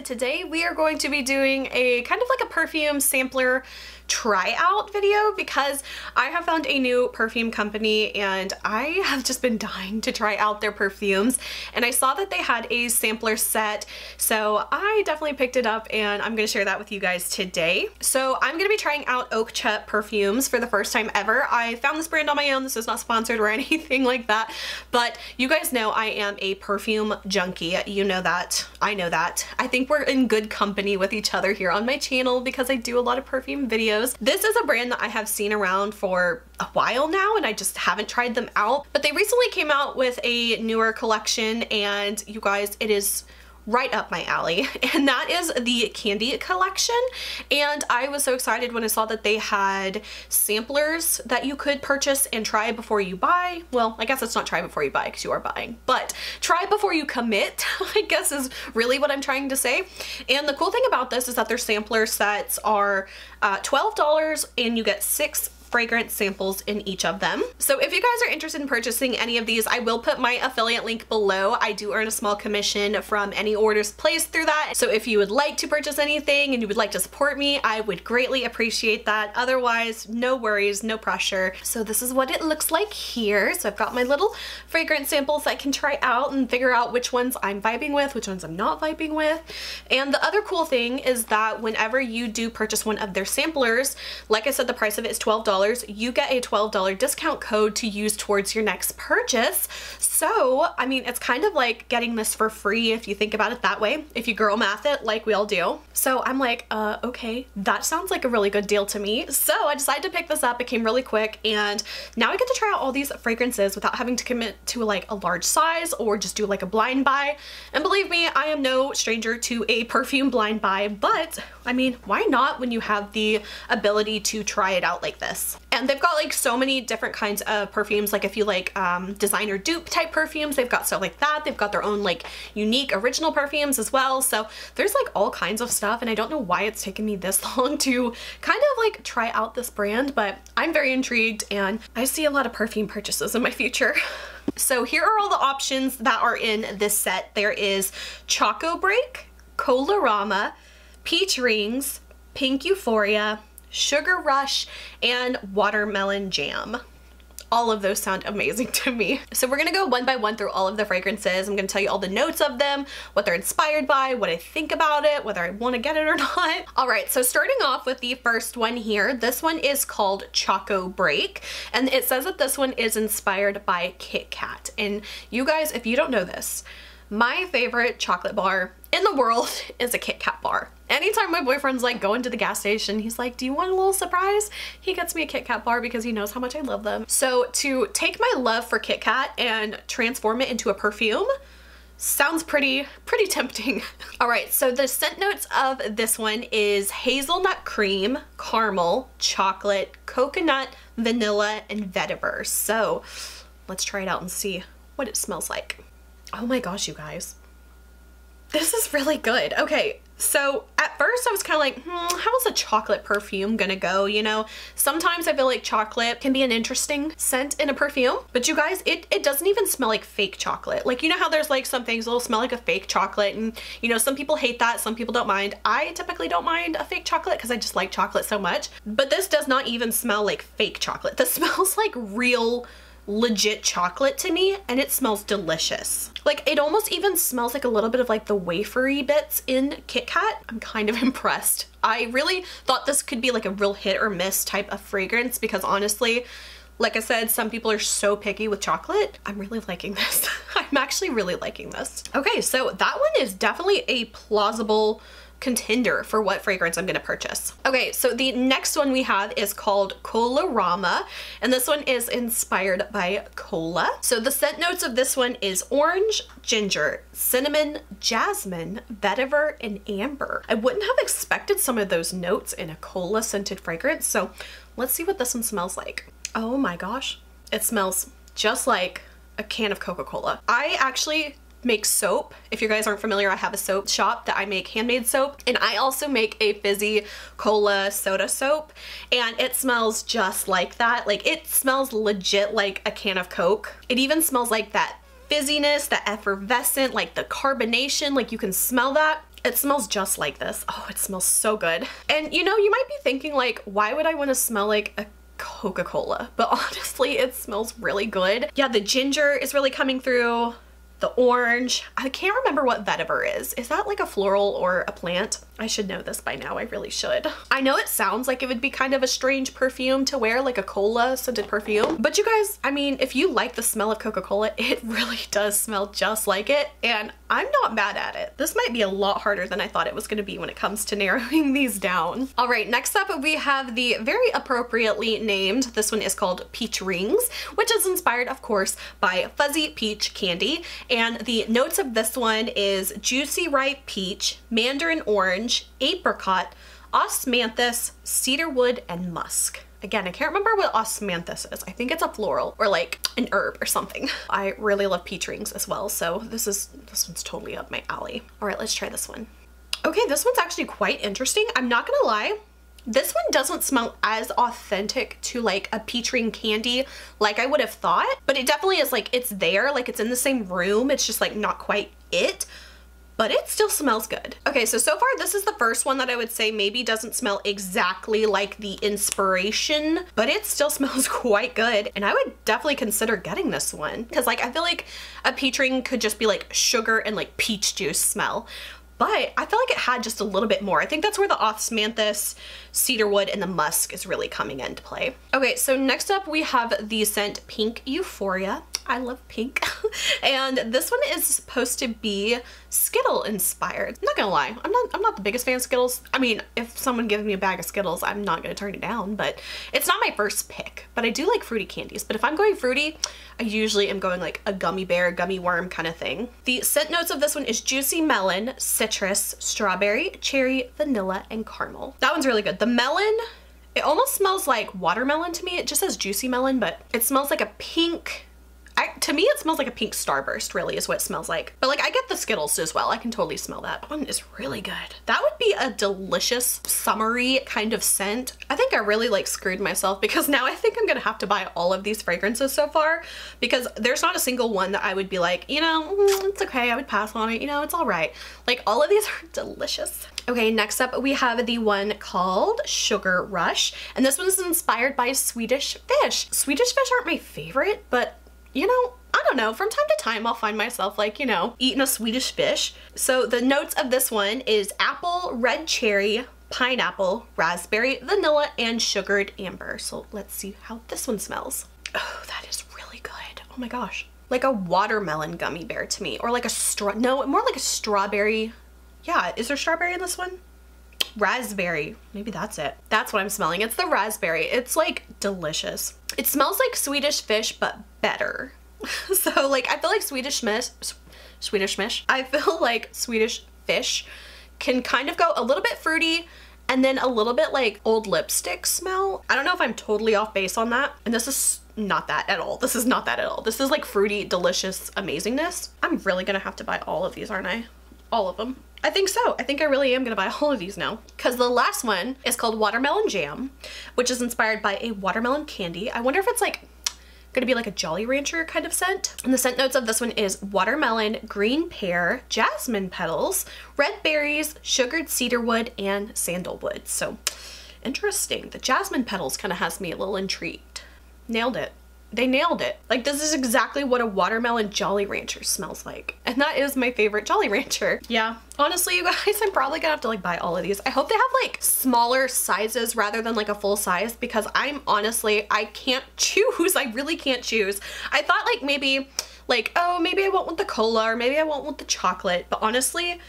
Today we are going to be doing a kind of like a perfume sampler tryout video because I have found a new perfume company and I have just been dying to try out their perfumes, and I saw that they had a sampler set, so I definitely picked it up and I'm going to share that with you guys today. So I'm going to be trying out Oakcha Perfumes for the first time ever. I found this brand on my own. This is not sponsored or anything like that, but you guys know I am a perfume junkie. You know that. I know that. I think we're in good company with each other here on my channel because I do a lot of perfume videos. This is a brand that I have seen around for a while now and I just haven't tried them out, but they recently came out with a newer collection and you guys, it is right up my alley, and that is the Candy collection. And I was so excited when I saw that they had samplers that you could purchase and try before you buy. Well, I guess it's not try before you buy because you are buying, but try before you commit, I guess is really what I'm trying to say. And the cool thing about this is that their sampler sets are $12 and you get 6 fragrance samples in each of them. So if you guys are interested in purchasing any of these, I will put my affiliate link below. I do earn a small commission from any orders placed through that. So if you would like to purchase anything and you would like to support me, I would greatly appreciate that. Otherwise, no worries, no pressure. So this is what it looks like here. So I've got my little fragrance samples I can try out and figure out which ones I'm vibing with, which ones I'm not vibing with. And the other cool thing is that whenever you do purchase one of their samplers, like I said, the price of it is $12. You get a $12 discount code to use towards your next purchase. So, I mean, it's kind of like getting this for free if you think about it that way, if you girl math it like we all do. So I'm like, okay, that sounds like a really good deal to me. So I decided to pick this up. It came really quick and now I get to try out all these fragrances without having to commit to like a large size or just do like a blind buy. And believe me, I am no stranger to a perfume blind buy, but I mean, why not when you have the ability to try it out like this? And they've got like so many different kinds of perfumes. Like if you like designer dupe type perfumes, they've got stuff like that. They've got their own like unique original perfumes as well. So there's like all kinds of stuff, and I don't know why it's taken me this long to kind of like try out this brand, but I'm very intrigued and I see a lot of perfume purchases in my future. So here are all the options that are in this set. There is Choco Break, Colorama, Peach Rings, Pink Euphoria, Sugar Rush, and Watermelon Jam. All of those sound amazing to me. So we're gonna go one by one through all of the fragrances. I'm gonna tell you all the notes of them, what they're inspired by, what I think about it, whether I wanna get it or not. All right, so starting off with the first one here, this one is called Choco Break, and it says that this one is inspired by Kit Kat. And you guys, if you don't know this, my favorite chocolate bar in the world is a Kit Kat bar. Anytime my boyfriend's like going to the gas station, he's like, do you want a little surprise? He gets me a Kit Kat bar because he knows how much I love them. So to take my love for Kit Kat and transform it into a perfume sounds pretty tempting. All right, so the scent notes of this one is hazelnut cream, caramel, chocolate, coconut, vanilla, and vetiver. So let's try it out and see what it smells like. Oh my gosh, you guys. This is really good. Okay, so at first I was kind of like, how is a chocolate perfume gonna go? You know, sometimes I feel like chocolate can be an interesting scent in a perfume, but you guys, it doesn't even smell like fake chocolate. Like, you know how there's like some things that'll smell like a fake chocolate, and you know, some people hate that, some people don't mind. I typically don't mind a fake chocolate because I just like chocolate so much, but this does not even smell like fake chocolate. This smells like real legit chocolate to me, and it smells delicious. Like, it almost even smells like a little bit of like the wafery bits in Kit Kat. I'm kind of impressed. I really thought this could be like a real hit or miss type of fragrance because honestly, like I said, some people are so picky with chocolate. I'm really liking this. I'm actually really liking this. Okay, so that one is definitely a plausible contender for what fragrance I'm gonna purchase. Okay, so the next one we have is called Colorama, and this one is inspired by cola. So the scent notes of this one is orange, ginger, cinnamon, jasmine, vetiver, and amber. I wouldn't have expected some of those notes in a cola scented fragrance, so let's see what this one smells like. Oh my gosh, it smells just like a can of Coca-Cola. I actually make soap. If you guys aren't familiar, I have a soap shop that I make handmade soap, and I also make a fizzy cola soda soap, and it smells just like that. Like, it smells legit like a can of Coke. It even smells like that fizziness, the effervescent, like the carbonation, like you can smell that. It smells just like this. Oh, it smells so good. And you know, you might be thinking like, why would I want to smell like a Coca-Cola? But honestly, it smells really good. Yeah, the ginger is really coming through. The orange. I can't remember what vetiver is. Is that like a floral or a plant? I should know this by now. I really should. I know it sounds like it would be kind of a strange perfume to wear, like a cola scented perfume. But you guys, I mean, if you like the smell of Coca-Cola, it really does smell just like it. And I'm not mad at it. This might be a lot harder than I thought it was going to be when it comes to narrowing these down. All right, next up we have the very appropriately named, this one is called Peach Rings, which is inspired, of course, by fuzzy peach candy. And the notes of this one is juicy ripe peach, mandarin orange, apricot, osmanthus, cedarwood, and musk. Again, I can't remember what osmanthus is. I think it's a floral or like an herb or something. I really love peach rings as well, so this one's totally up my alley. All right, let's try this one. Okay, this one's actually quite interesting. I'm not gonna lie. This one doesn't smell as authentic to like a peach ring candy like I would have thought, but it definitely is like, it's there, like it's in the same room. It's just like not quite it, but it still smells good. Okay, so far this is the first one that I would say maybe doesn't smell exactly like the inspiration, but it still smells quite good. And I would definitely consider getting this one because like, I feel like a peach ring could just be like sugar and like peach juice smell. But I feel like it had just a little bit more. I think that's where the osmanthus, cedarwood, and the musk is really coming into play. Okay, so next up we have the scent Pink Euphoria. I love pink. And this one is supposed to be Skittle inspired. I'm not gonna lie, I'm not the biggest fan of Skittles. I mean, if someone gives me a bag of Skittles, I'm not gonna turn it down, but it's not my first pick. But I do like fruity candies. But if I'm going fruity, I usually am going like a gummy bear, gummy worm kind of thing. The scent notes of this one is juicy melon, citrus, strawberry, cherry, vanilla, and caramel. That one's really good. The melon, it almost smells like watermelon to me. It just says juicy melon, but it smells like a pink, to me it smells like a pink Starburst really is what it smells like. But like I get the Skittles as well. I can totally smell that. That one is really good. That would be a delicious summery kind of scent. I think I really like screwed myself because now I think I'm gonna have to buy all of these fragrances so far because there's not a single one that I would be like, you know, it's okay, I would pass on it, you know, it's all right. Like all of these are delicious. Okay, next up we have the one called Sugar Rush, and this one is inspired by Swedish fish. Swedish fish aren't my favorite, but you know, I don't know, from time to time I'll find myself like, you know, eating a Swedish fish. So the notes of this one is apple, red cherry, pineapple, raspberry, vanilla, and sugared amber. So let's see how this one smells. Oh, that is really good. Oh my gosh. Like a watermelon gummy bear to me, or like a no, more like a strawberry. Yeah, is there strawberry in this one? Raspberry, maybe that's it. That's what I'm smelling. It's the raspberry. It's like delicious. It smells like Swedish fish, but better. So like, I feel like Swedish fish can kind of go a little bit fruity and then a little bit like old lipstick smell. I don't know if I'm totally off base on that. And this is not that at all. This is not that at all. This is like fruity, delicious amazingness. I'm really gonna have to buy all of these, aren't I? All of them. I think so. I think I really am gonna buy all of these now. Because the last one is called Watermelon Jam, which is inspired by a watermelon candy. I wonder if it's like gonna be like a Jolly Rancher kind of scent. And the scent notes of this one is watermelon, green pear, jasmine petals, red berries, sugared cedarwood, and sandalwood. So interesting. The jasmine petals kind of has me a little intrigued. Nailed it. They nailed it. Like this is exactly what a watermelon Jolly Rancher smells like. And that is my favorite Jolly Rancher. Yeah, honestly you guys, I'm probably gonna have to like buy all of these. I hope they have like smaller sizes rather than like a full size because I'm honestly, I can't choose. I really can't choose. I thought like maybe like, oh, maybe I won't want the cola or maybe I won't want the chocolate, but honestly,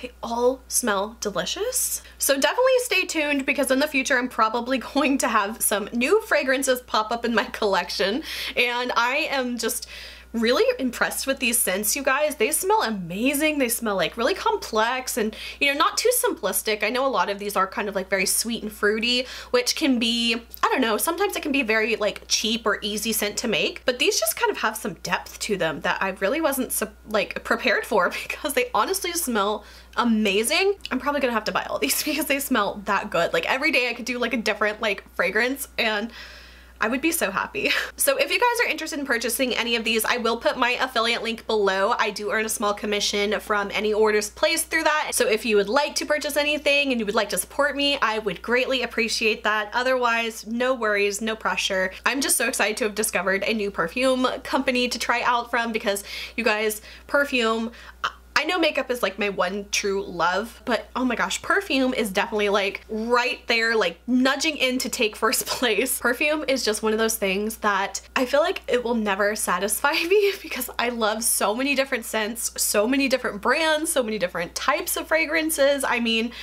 they all smell delicious. So definitely stay tuned because in the future I'm probably going to have some new fragrances pop up in my collection, and I am just really impressed with these scents, you guys. They smell amazing. They smell like really complex and, you know, not too simplistic. I know a lot of these are kind of like very sweet and fruity, which can be, I don't know, sometimes it can be very like cheap or easy scent to make, but these just kind of have some depth to them that I really wasn't like prepared for because they honestly smell amazing. I'm probably gonna have to buy all these because they smell that good. Like every day I could do like a different like fragrance, and I would be so happy. So if you guys are interested in purchasing any of these, I will put my affiliate link below. I do earn a small commission from any orders placed through that. So if you would like to purchase anything and you would like to support me, I would greatly appreciate that. Otherwise, no worries, no pressure. I'm just so excited to have discovered a new perfume company to try out from because you guys, perfume, I know makeup is like my one true love, but oh my gosh, perfume is definitely like right there, like nudging in to take first place. Perfume is just one of those things that I feel like it will never satisfy me because I love so many different scents, so many different brands, so many different types of fragrances. I mean,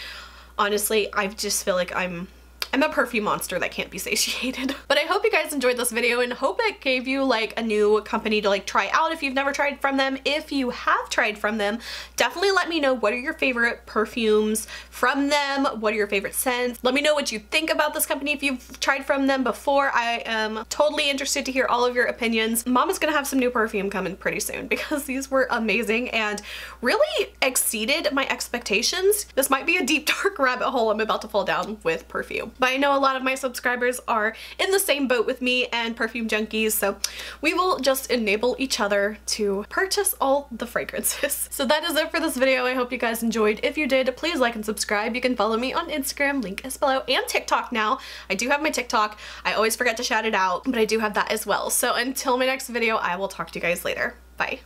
honestly, I just feel like I'm a perfume monster that can't be satiated. But I hope you guys enjoyed this video and hope it gave you like a new company to like try out if you've never tried from them. If you have tried from them, definitely let me know what are your favorite perfumes from them, what are your favorite scents. Let me know what you think about this company if you've tried from them before. I am totally interested to hear all of your opinions. Mama's gonna have some new perfume coming pretty soon because these were amazing and really exceeded my expectations. This might be a deep dark rabbit hole I'm about to fall down with perfume. But I know a lot of my subscribers are in the same boat with me and perfume junkies, so we will just enable each other to purchase all the fragrances. So that is it for this video. I hope you guys enjoyed. If you did, please like and subscribe. You can follow me on Instagram, link is below, and TikTok now. I do have my TikTok. I always forget to shout it out, but I do have that as well. So until my next video, I will talk to you guys later. Bye.